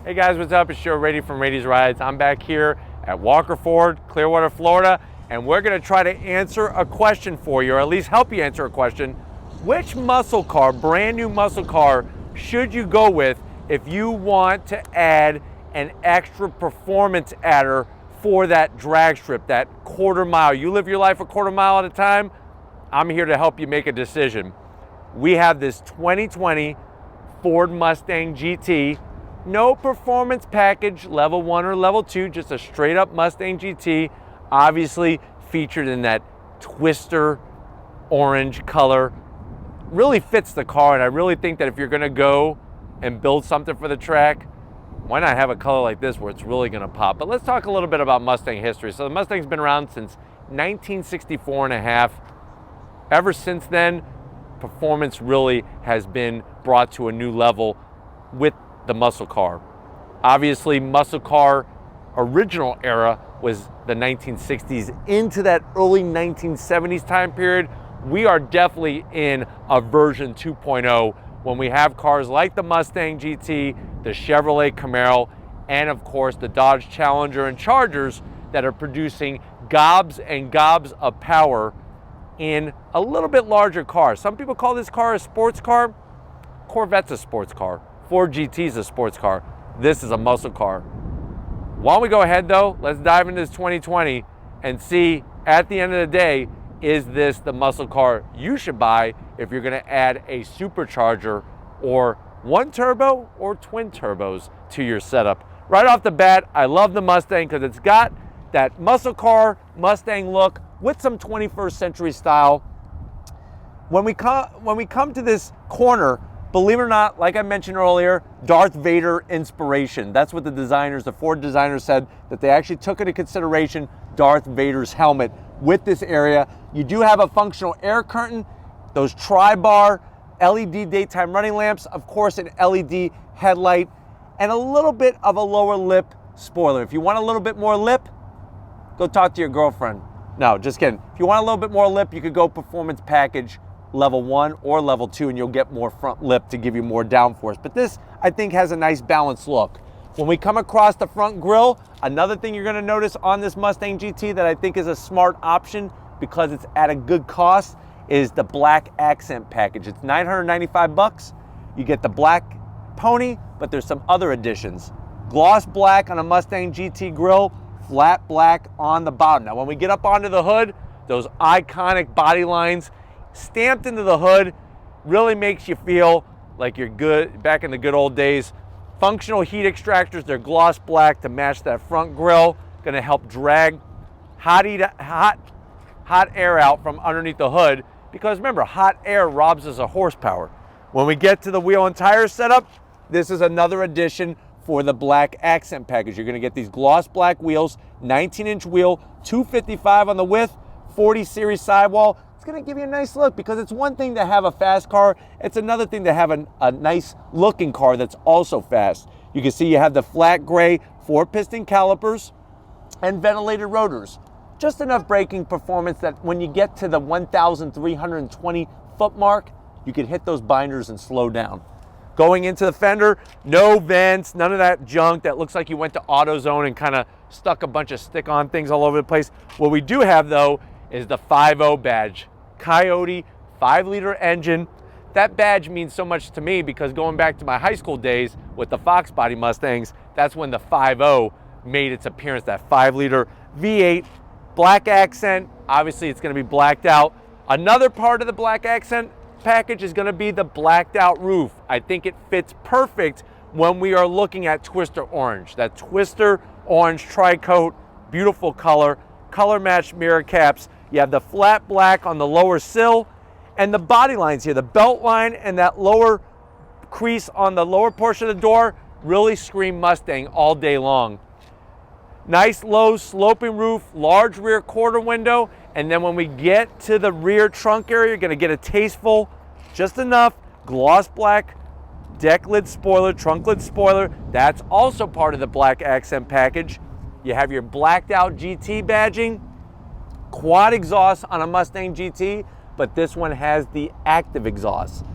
Hey guys, what's up? It's Joe Rady from Rady's Rides. I'm back here at Walker Ford, Clearwater, Florida, and we're gonna try to answer a question for you, or at least help you answer a question. Which muscle car, brand new muscle car, should you go with if you want to add an extra performance adder for that drag strip, that quarter mile? You live your life a quarter mile at a time. I'm here to help you make a decision. We have this 2020 Ford Mustang GT, no performance package, level 1 or level 2, just a straight up Mustang GT, obviously featured in that twister orange color. Really fits the car, and I really think that if you're gonna go and build something for the track, why not have a color like this where it's really gonna pop? But let's talk a little bit about Mustang history. So the Mustang's been around since 1964 and a half. Ever since then, performance really has been brought to a new level with the muscle car. Obviously, muscle car original era was the 1960s into that early 1970s time period. We are definitely in a version 2.0 when we have cars like the Mustang GT, the Chevrolet Camaro, and of course the Dodge Challenger and Chargers that are producing gobs and gobs of power in a little bit larger cars. Some people call this car a sports car. Corvette's a sports car. Ford GT's a sports car. This is a muscle car. Why don't we go ahead though, let's dive into this 2020 and see at the end of the day, is this the muscle car you should buy if you're gonna add a supercharger or one turbo or twin turbos to your setup. Right off the bat, I love the Mustang because it's got that muscle car Mustang look with some 21st century style. When we come to this corner, believe it or not, like I mentioned earlier, Darth Vader inspiration. That's what the designers, the Ford designers said, that they actually took into consideration Darth Vader's helmet with this area. You do have a functional air curtain, those tri-bar LED daytime running lamps, of course an LED headlight, and a little bit of a lower lip spoiler. If you want a little bit more lip, go talk to your girlfriend. No, just kidding. If you want a little bit more lip, you could go performance package level 1 or level 2 and you'll get more front lip to give you more downforce. But this, I think, has a nice balanced look. When we come across the front grille, another thing you're gonna notice on this Mustang GT that I think is a smart option because it's at a good cost is the black accent package. It's $995. You get the black pony, but there's some other additions. Gloss black on a Mustang GT grille, flat black on the bottom. Now when we get up onto the hood, those iconic body lines stamped into the hood really makes you feel like you're good back in the good old days. Functional heat extractors, they're gloss black to match that front grille, gonna help drag hot air out from underneath the hood, because remember, hot air robs us of horsepower. When we get to the wheel and tire setup, this is another addition for the black accent package. You're gonna get these gloss black wheels, 19-inch wheel, 255 on the width, 40 series sidewall. It's gonna give you a nice look, because it's one thing to have a fast car, it's another thing to have a nice looking car that's also fast. You can see you have the flat gray 4-piston calipers and ventilated rotors. Just enough braking performance that when you get to the 1,320 foot mark, you can hit those binders and slow down. Going into the fender, no vents, none of that junk that looks like you went to AutoZone and kind of stuck a bunch of stick-on things all over the place. What we do have though is the 5.0 badge. Coyote 5-liter engine. That badge means so much to me because going back to my high school days with the Fox body Mustangs, that's when the 5.0 made its appearance, that 5-liter V8, black accent. Obviously it's gonna be blacked out. Another part of the black accent package is gonna be the blacked out roof. I think it fits perfect when we are looking at Twister Orange. That Twister Orange tri-coat, beautiful color, color matched mirror caps. You have the flat black on the lower sill, and the body lines here, the belt line and that lower crease on the lower portion of the door really scream Mustang all day long. Nice low sloping roof, large rear quarter window, and then when we get to the rear trunk area, you're gonna get a tasteful, just enough gloss black deck lid spoiler, trunk lid spoiler. That's also part of the black accent package. You have your blacked out GT badging, quad exhaust on a Mustang GT, but this one has the active exhaust.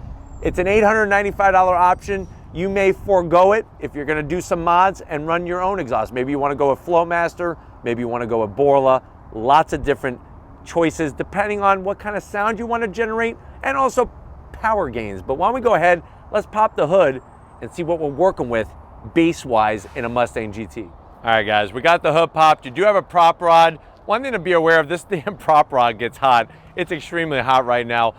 It's an $895 option. You may forego it if you're gonna do some mods and run your own exhaust. Maybe you wanna go with Flowmaster, maybe you wanna go with Borla, lots of different choices depending on what kind of sound you wanna generate and also power gains. But why don't we go ahead, let's pop the hood and see what we're working with bass-wise in a Mustang GT. All right guys, we got the hood popped. You do have a prop rod. One thing to be aware of, this damn prop rod gets hot. It's extremely hot right now.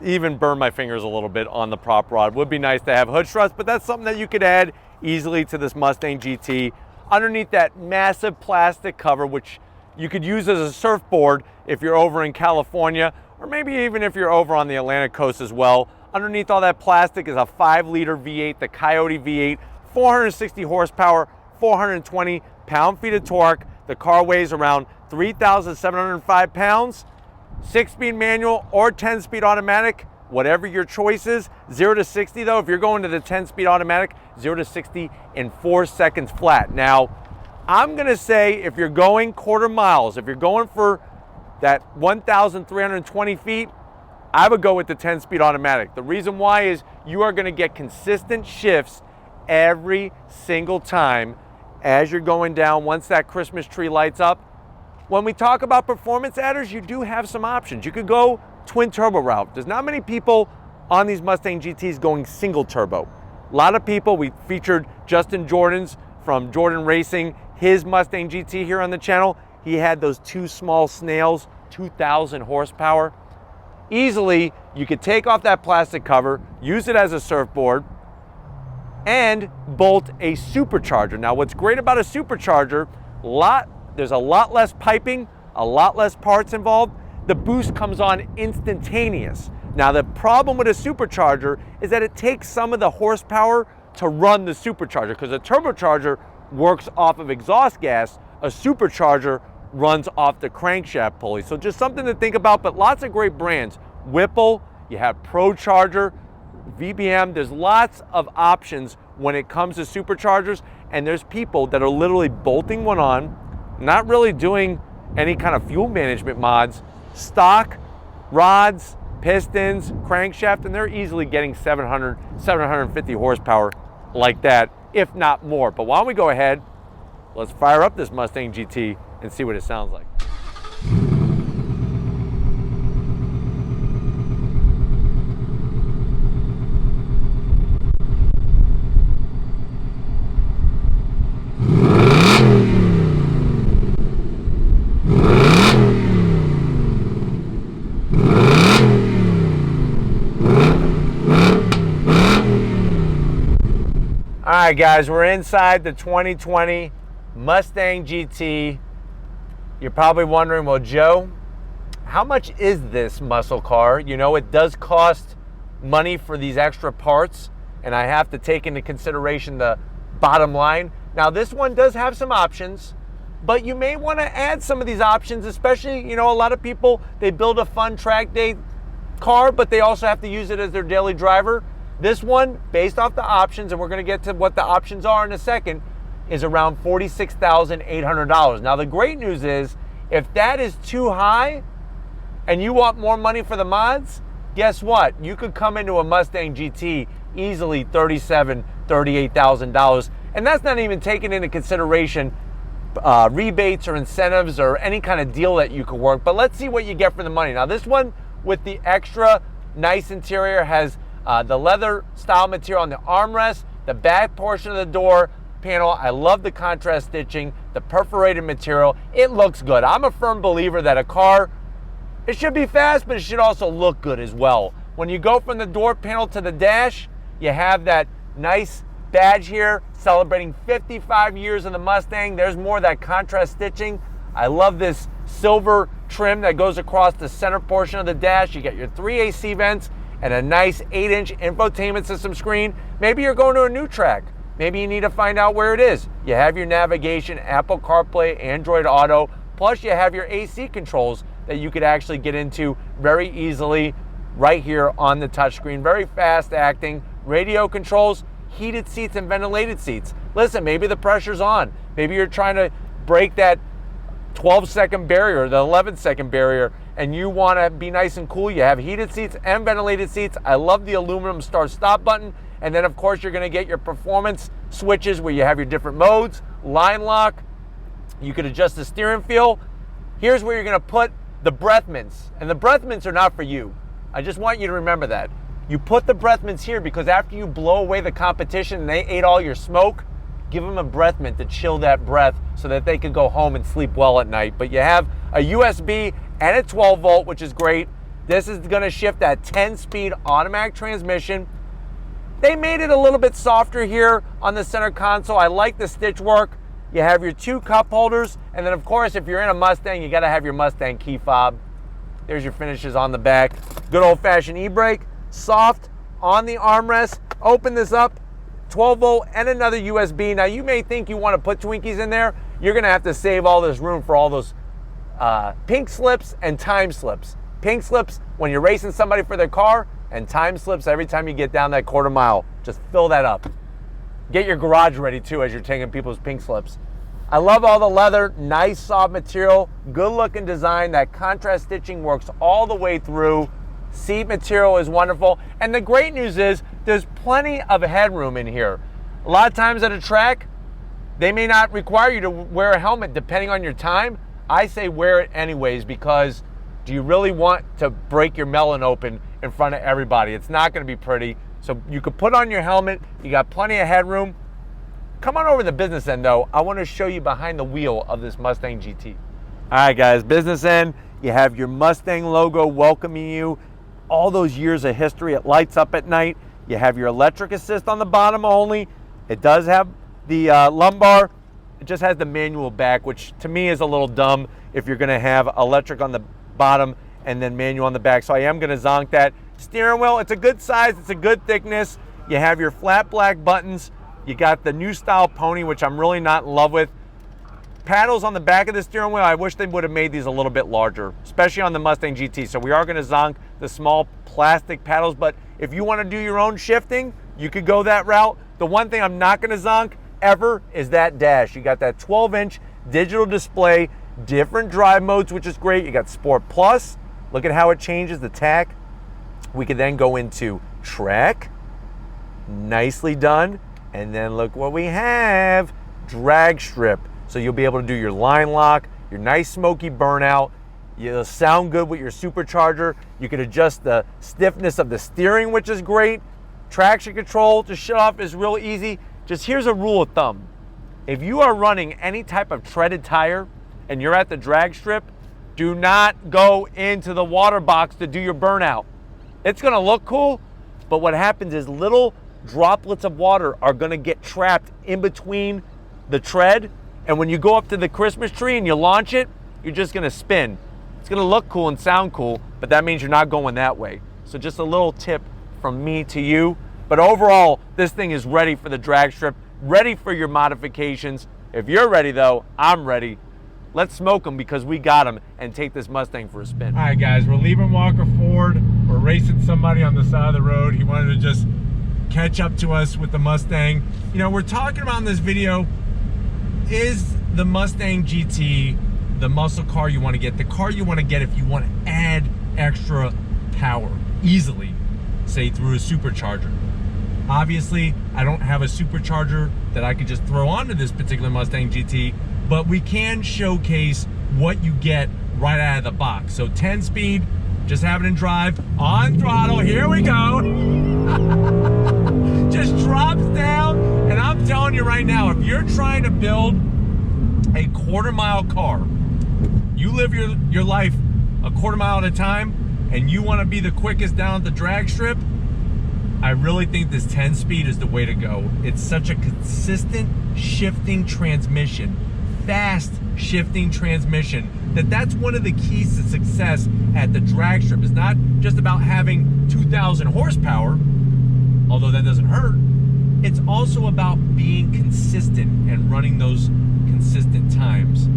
Even burned my fingers a little bit on the prop rod. Would be nice to have hood struts, but that's something that you could add easily to this Mustang GT. Underneath that massive plastic cover, which you could use as a surfboard if you're over in California, or maybe even if you're over on the Atlantic coast as well. Underneath all that plastic is a 5-liter V8, the Coyote V8, 460 horsepower, 420 pound-feet of torque. The car weighs around 3,705 pounds. 6-speed manual or 10-speed automatic, whatever your choice is. 0 to 60 though, if you're going to the 10-speed automatic, 0 to 60 in 4 seconds flat. Now, I'm gonna say if you're going quarter miles, if you're going for that 1,320 feet, I would go with the 10-speed automatic. The reason why is you are gonna get consistent shifts every single time as you're going down once that Christmas tree lights up. When we talk about performance adders, you do have some options. You could go twin turbo route. There's not many people on these Mustang GTs going single turbo. A lot of people, we featured Justin Jordan's from Jordan Racing, his Mustang GT here on the channel. He had those 2 small snails, 2,000 horsepower. Easily, you could take off that plastic cover, use it as a surfboard, and bolt a supercharger. Now, what's great about a supercharger, there's a lot less piping, a lot less parts involved. The boost comes on instantaneous. Now, the problem with a supercharger is that it takes some of the horsepower to run the supercharger, because a turbocharger works off of exhaust gas, a supercharger runs off the crankshaft pulley. So just something to think about, but lots of great brands. Whipple, you have ProCharger, VBM, there's lots of options when it comes to superchargers, and there's people that are literally bolting one on, not really doing any kind of fuel management mods, stock rods, pistons, crankshaft, and they're easily getting 700, 750 horsepower like that, if not more. But why don't we go ahead, let's fire up this Mustang GT and see what it sounds like. All right, guys, we're inside the 2020 Mustang GT. You're probably wondering, well, Joe, how much is this muscle car? You know, it does cost money for these extra parts, and I have to take into consideration the bottom line. Now, this one does have some options, but you may want to add some of these options, especially, you know, a lot of people, they build a fun track day car, but they also have to use it as their daily driver. This one, based off the options, and we're going to get to what the options are in a second, is around $46,800. Now, the great news is, if that is too high and you want more money for the mods, guess what? You could come into a Mustang GT easily $37,000, $38,000. And that's not even taking into consideration rebates or incentives or any kind of deal that you could work. But let's see what you get for the money. Now, this one with the extra nice interior has the leather style material on the armrest, the back portion of the door panel. I love the contrast stitching, the perforated material. It looks good. I'm a firm believer that a car, it should be fast, but it should also look good as well. When you go from the door panel to the dash, you have that nice badge here celebrating 55 years of the Mustang. There's more of that contrast stitching. I love this silver trim that goes across the center portion of the dash. You get your 3 AC vents and a nice 8-inch infotainment system screen. Maybe you're going to a new track. Maybe you need to find out where it is. You have your navigation, Apple CarPlay, Android Auto, plus you have your AC controls that you could actually get into very easily right here on the touchscreen. Very fast acting. Radio controls, heated seats and ventilated seats. Listen, maybe the pressure's on. Maybe you're trying to break that 12-second barrier, the 11-second barrier, and you want to be nice and cool. You have heated seats and ventilated seats. I love the aluminum start-stop button. And then, of course, you're going to get your performance switches where you have your different modes, line lock. You could adjust the steering feel. Here's where you're going to put the breath mints. And the breath mints are not for you. I just want you to remember that. You put the breath mints here because after you blow away the competition and they ate all your smoke, give them a breath mint to chill that breath so that they can go home and sleep well at night. But you have a USB and a 12 volt, which is great. This is going to shift that 10-speed automatic transmission. They made it a little bit softer here on the center console. I like the stitch work. You have your 2 cup holders, and then of course, if you're in a Mustang, you got to have your Mustang key fob. There's your finishes on the back. Good old-fashioned e-brake, soft on the armrest. Open this up, 12 volt and another USB. Now you may think you want to put Twinkies in there. You're going to have to save all this room for all those pink slips and time slips. Pink slips when you're racing somebody for their car, and time slips every time you get down that quarter mile. Just fill that up. Get your garage ready too as you're taking people's pink slips. I love all the leather, nice soft material, good looking design. That contrast stitching works all the way through. Seat material is wonderful. And the great news is there's plenty of headroom in here. A lot of times at a track, they may not require you to wear a helmet depending on your time. I say wear it anyways, because do you really want to break your melon open in front of everybody? It's not going to be pretty. So you could put on your helmet. You got plenty of headroom. Come on over to the business end though. I want to show you behind the wheel of this Mustang GT. All right guys, business end. You have your Mustang logo welcoming you. All those years of history. It lights up at night. You have your electric assist on the bottom only. It does have the lumbar. It just has the manual back, which to me is a little dumb if you're going to have electric on the bottom and then manual on the back. So I am going to zonk that. Steering wheel, it's a good size, it's a good thickness. You have your flat black buttons. You got the new style pony, which I'm really not in love with. Paddles on the back of the steering wheel, I wish they would have made these a little bit larger, especially on the Mustang GT. So we are going to zonk the small plastic paddles, but if you want to do your own shifting, you could go that route. The one thing I'm not going to zonk ever is that dash. You got that 12-inch digital display, different drive modes, which is great. You got Sport Plus. Look at how it changes the tack. We could then go into track. Nicely done. And then look what we have, drag strip. So you'll be able to do your line lock, your nice smoky burnout. You'll sound good with your supercharger. You can adjust the stiffness of the steering, which is great. Traction control to shut off is real easy. Just here's a rule of thumb. If you are running any type of treaded tire and you're at the drag strip, do not go into the water box to do your burnout. It's gonna look cool, but what happens is little droplets of water are gonna get trapped in between the tread, and when you go up to the Christmas tree and you launch it, you're just gonna spin. It's gonna look cool and sound cool, but that means you're not going that way. So just a little tip from me to you. But overall, this thing is ready for the drag strip, ready for your modifications. If you're ready though, I'm ready. Let's smoke them because we got them and take this Mustang for a spin. All right guys, we're leaving Walker Ford. We're racing somebody on the side of the road. He wanted to just catch up to us with the Mustang. You know, we're talking about in this video, is the Mustang GT the muscle car you want to get, the car you want to get if you want to add extra power easily, say through a supercharger. Obviously, I don't have a supercharger that I could just throw onto this particular Mustang GT, but we can showcase what you get right out of the box. So 10 speed, just have it in drive, on throttle, here we go. Just drops down, and I'm telling you right now, if you're trying to build a quarter-mile car, you live your life a quarter mile at a time, and you want to be the quickest down at the drag strip, I really think this 10 speed is the way to go. It's such a consistent shifting transmission, fast shifting transmission, that's one of the keys to success at the drag strip. It's not just about having 2,000 horsepower, although that doesn't hurt. It's also about being consistent and running those consistent times.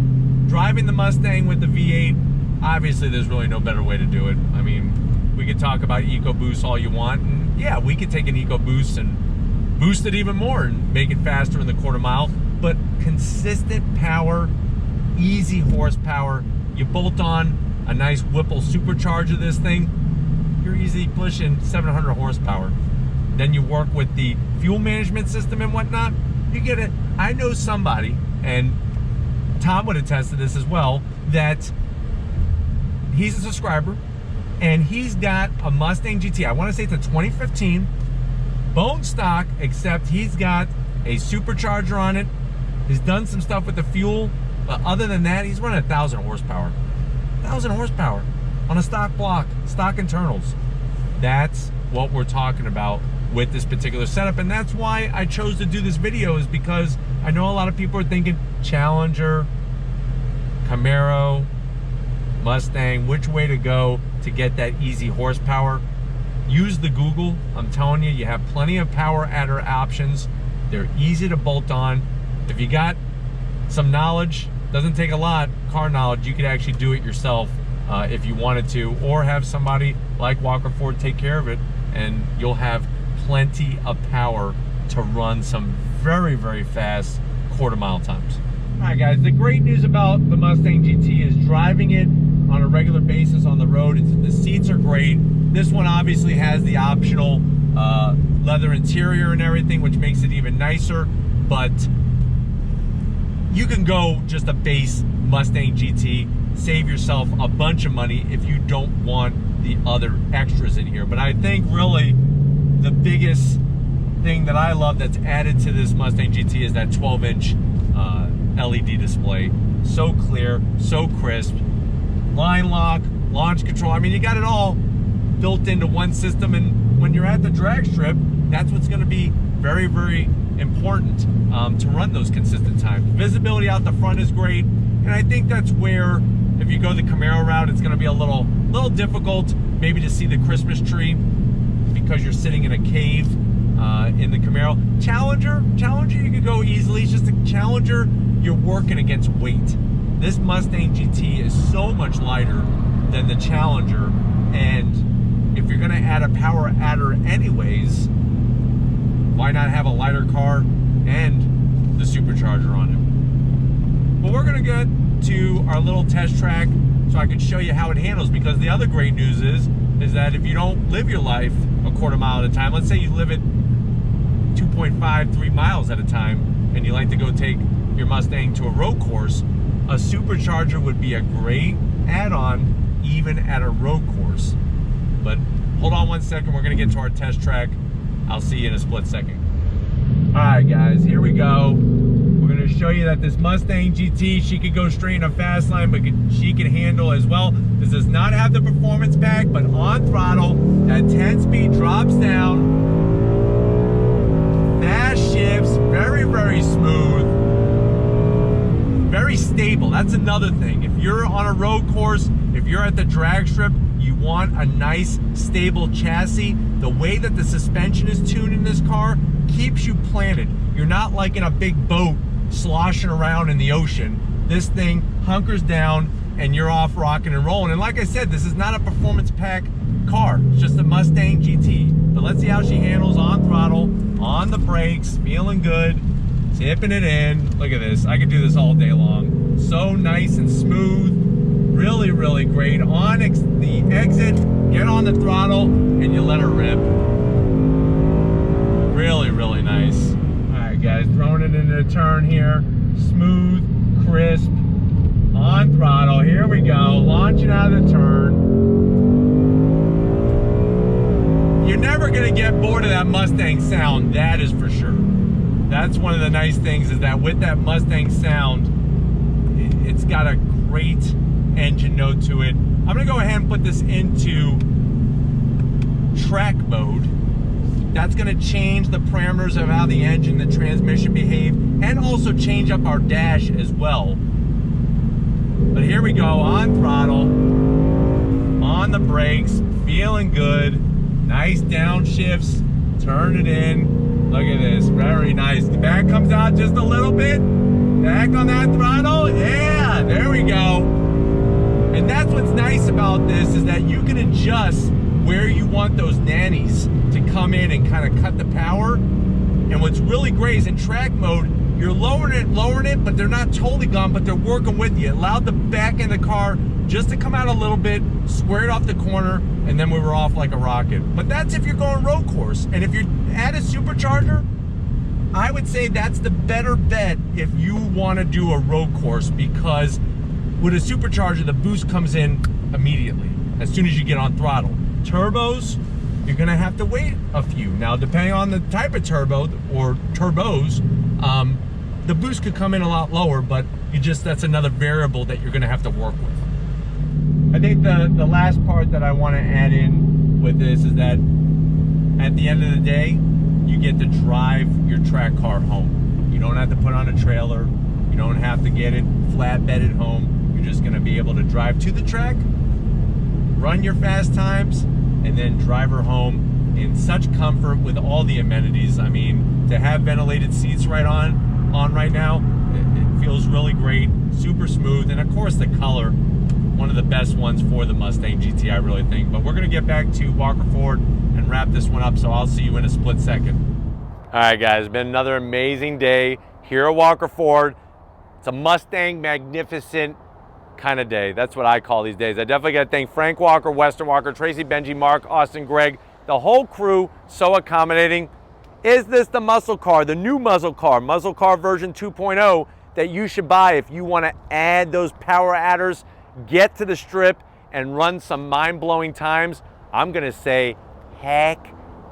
Driving the Mustang with the V8, obviously there's really no better way to do it. I mean, we could talk about EcoBoost all you want, and yeah, we could take an EcoBoost and boost it even more and make it faster in the quarter mile, but consistent power, easy horsepower. You bolt on a nice Whipple supercharger this thing, you're easily pushing 700 horsepower. then you work with the fuel management system and whatnot, you get it. I know somebody, and Tom would attest to this as well, that he's a subscriber, and he's got a Mustang GT. I want to say it's a 2015, bone stock, except he's got a supercharger on it. He's done some stuff with the fuel, but other than that, he's running 1,000 horsepower. 1,000 horsepower on a stock block, stock internals. That's what we're talking about with this particular setup, and that's why I chose to do this video, is because I know a lot of people are thinking Challenger, Camaro, Mustang, which way to go to get that easy horsepower. Use the Google. I'm telling you, you have plenty of power adder options. They're easy to bolt on. If you got some knowledge, doesn't take a lot, car knowledge, you could actually do it yourself if you wanted to, or have somebody like Walker Ford take care of it, and you'll have plenty of power to run some very, very fast quarter-mile times. All right, guys, the great news about the Mustang GT is driving it on a regular basis on the road. The seats are great. This one obviously has the optional leather interior and everything, which makes it even nicer, but you can go just a base Mustang GT, save yourself a bunch of money if you don't want the other extras in here. But I think really the biggest thing that I love that's added to this Mustang GT is that 12-inch LED display. So clear, so crisp. Line lock, launch control. I mean, you got it all built into one system, and when you're at the drag strip, that's what's going to be very, very important to run those consistent times. Visibility out the front is great, and I think that's where, if you go the Camaro route, it's going to be a little difficult maybe to see the Christmas tree because you're sitting in a cave in the Camaro. Challenger, you could go easily. It's just a Challenger, you're working against weight. This Mustang GT is so much lighter than the Challenger, and if you're going to add a power adder anyways, why not have a lighter car and the supercharger on it? Well, we're going to get to our little test track so I can show you how it handles, because the other great news is that if you don't live your life a quarter mile at a time, let's say you live it 2.5, 3 miles at a time, and you like to go take your Mustang to a road course, a supercharger would be a great add-on even at a road course. But hold on one second, we're gonna get to our test track. I'll see you in a split second. All right, guys, here we go. We're gonna show you that this Mustang GT, she could go straight in a fast line, but she can handle as well. This does not have the performance pack, but on throttle, that 10-speed drops down. Fast shifts, very, very smooth. Very stable. That's another thing. If you're on a road course, if you're at the drag strip, you want a nice, stable chassis. The way that the suspension is tuned in this car keeps you planted. You're not like in a big boat sloshing around in the ocean. This thing hunkers down and you're off rocking and rolling. And like I said, this is not a performance pack car. It's just a Mustang GT. But let's see how she handles on throttle, on the brakes, feeling good, tipping it in. Look at this. I could do this all day long. So nice and smooth. Really, really great. On the exit, get on the throttle and you let her rip. Really, really nice. All right, guys, throwing it into a turn here. Smooth, crisp, on throttle. Here we go, launching out of the turn. You're never gonna get bored of that Mustang sound, that is for sure. That's one of the nice things, is that with that Mustang sound, it's got a great engine note to it. I'm gonna go ahead and put this into track mode. That's gonna change the parameters of how the engine, the transmission behave, and also change up our dash as well. But here we go, on throttle, on the brakes, feeling good, nice downshifts, turn it in. Look at this, very nice. The back comes out just a little bit, back on that throttle, yeah, there we go. And that's what's nice about this, is that you can adjust where you want those nannies to come in and kind of cut the power. And what's really great is in track mode, you're lowering it, but they're not totally gone, but they're working with you. It allowed the back end of the car just to come out a little bit, squared off the corner, and then we were off like a rocket. But that's if you're going road course. And if you add a supercharger, I would say that's the better bet if you want to do a road course, because with a supercharger, the boost comes in immediately as soon as you get on throttle. Turbos, you're gonna have to wait a few. Now, depending on the type of turbo or turbos, the boost could come in a lot lower, but that's another variable that you're gonna have to work with. I think the last part that I wanna add in with this is that at the end of the day, you get to drive your track car home. You don't have to put on a trailer. You don't have to get it flatbedded home. You're just gonna be able to drive to the track, run your fast times, and then drive her home in such comfort with all the amenities. I mean, to have ventilated seats right on right now, it feels really great, super smooth, and of course the color, one of the best ones for the Mustang GT, I really think. But we're gonna get back to Walker Ford and wrap this one up, so I'll see you in a split second. All right, guys, it's been another amazing day here at Walker Ford. It's a Mustang magnificent kind of day. That's what I call these days. I definitely got to thank Frank Walker, Weston Walker, Tracy, Benji, Mark, Austin, Greg, the whole crew, so accommodating. Is this the muscle car, the new muscle car version 2.0 that you should buy if you want to add those power adders, get to the strip, and run some mind-blowing times? I'm going to say, heck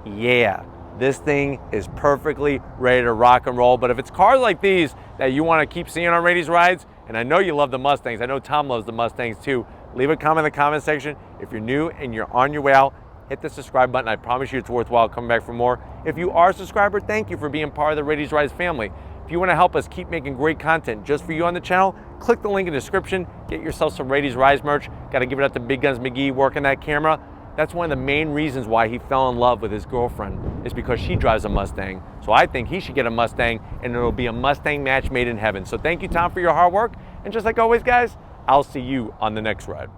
yeah. This thing is perfectly ready to rock and roll. But if it's cars like these that you want to keep seeing on Rady's Rides, and I know you love the Mustangs, I know Tom loves the Mustangs too, leave a comment in the comment section. If you're new and you're on your way out, hit the subscribe button. I promise you it's worthwhile coming back for more. If you are a subscriber, thank you for being part of the Rady's Rides family. If you want to help us keep making great content just for you on the channel, click the link in the description, get yourself some Rady's Rides merch. Got to give it up to Big Guns McGee working that camera. That's one of the main reasons why he fell in love with his girlfriend, is because she drives a Mustang. So I think he should get a Mustang, and it'll be a Mustang match made in heaven. So thank you, Tom, for your hard work. And just like always, guys, I'll see you on the next ride.